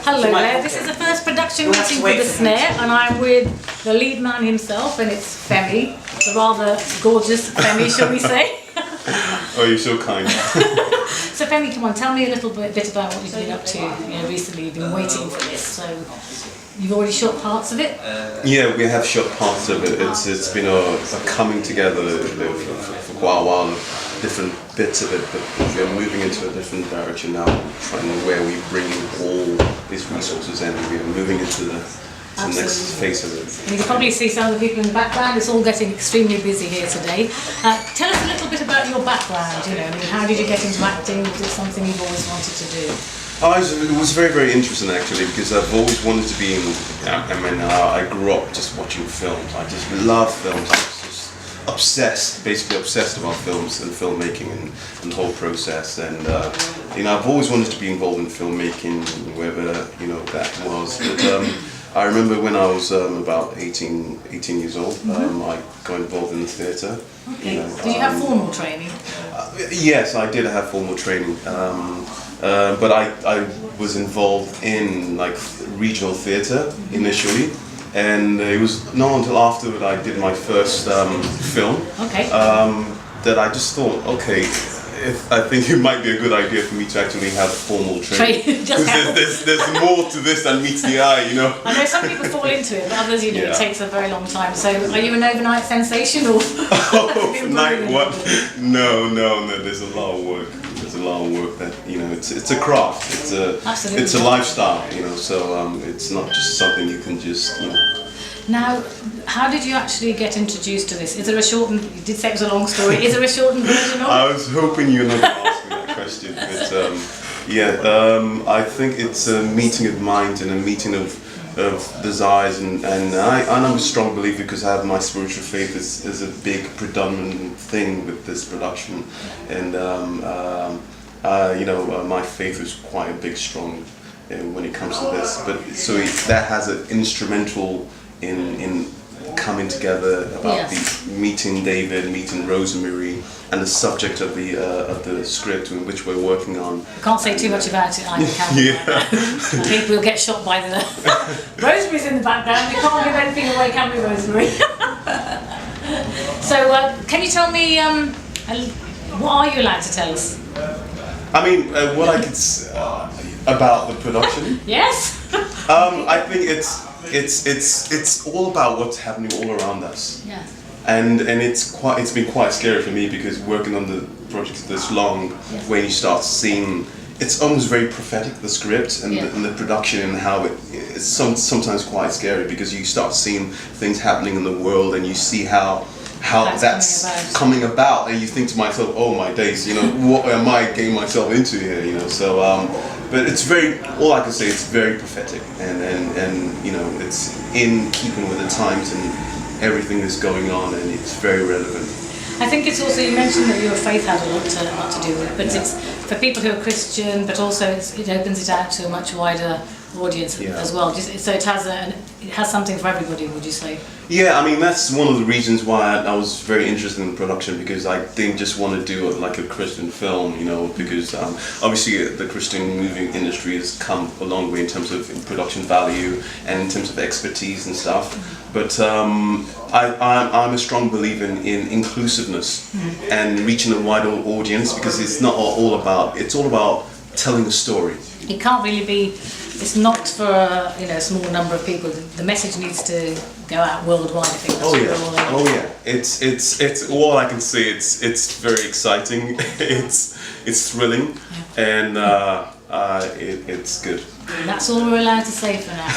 Hello there, this is the first production meeting for The Snare, and I'm with the lead man himself, and it's Femi, the rather gorgeous Femi, shall we say. Oh, you're so kind. So Femi, come on, tell me a little bit about what you've been up to recently. You've been waiting for this, so you've already shot parts of it? Yeah, we have shot parts of it. It's been a coming together for quite a while, different bits of it, but we're moving into a different direction now, where we bring all these resources in, and we're moving into the next phase of it. And you can probably see some of the people in the background. It's all getting extremely busy here today. Tell us a little bit about your background. How did you get into acting? Was it something you've always wanted to do? It was very, very interesting actually, because I've always wanted to be in. I grew up just watching films. I just love films. I was just basically obsessed about films and filmmaking and the whole process. And I've always wanted to be involved in filmmaking, whether that was. But I remember when I was about 18 years old, I got involved in the theatre. Okay. Did you have formal training? Yes, I did have formal training. But I was involved in regional theatre initially, and it was not until after that I did my first film that I just thought, okay, I think it might be a good idea for me to actually have formal training. Because there's more to this than meets the eye, I know some people fall into it, but others, it takes a very long time. So, are you an overnight sensation or? Overnight what? No. There's a lot of work. There's a lot of work that it's a craft. It's a lifestyle. So it's not just something you can just Now, how did you actually get introduced to this? Is there a shortened? You did say it was a long story. Is there a shortened version of it? I was hoping you're not going to ask me that question, but I think it's a meeting of minds and a meeting of desires, and I'm a strong believer, because I have my spiritual faith is a big predominant thing with this production, and my faith is quite a big strong when it comes to this. But so that has an instrumental in coming together about meeting David, meeting Rosemary, and the subject of the script in which we're working on. I can't say too much about it. I think we'll get shot by the Rosemary's in the background. We can't give anything away, can we, Rosemary? So, can you tell me what are you allowed to tell us? I mean, what I could about the production. Yes. I think it's all about what's happening all around us. Yeah. And it's been quite scary for me, because working on the project this long, when you start seeing, it's almost very prophetic, the script and the production, and how it's sometimes quite scary, because you start seeing things happening in the world, and you see how that's coming about, and you think to myself, oh my days, what am I getting myself into here, so but it's all I can say, it's very prophetic, and it's in keeping with the times and everything that's going on, and it's very relevant. I think it's also, you mentioned that your faith had a lot to do with it, but it's for people who are Christian, but also it opens it out to a much wider audience as well. So it has something for everybody, would you say? Yeah, I mean, that's one of the reasons why I was very interested in production, because I didn't just want to do a Christian film, because obviously the Christian movie industry has come a long way in terms of production value and in terms of expertise and stuff. But I'm a strong believer in inclusiveness and reaching a wider audience, because it's not all about telling a story. It can't really be. It's not for a small number of people. The message needs to go out worldwide. I think. It's all I can say. It's very exciting. it's thrilling, and it's good. And that's all we're allowed to say for now.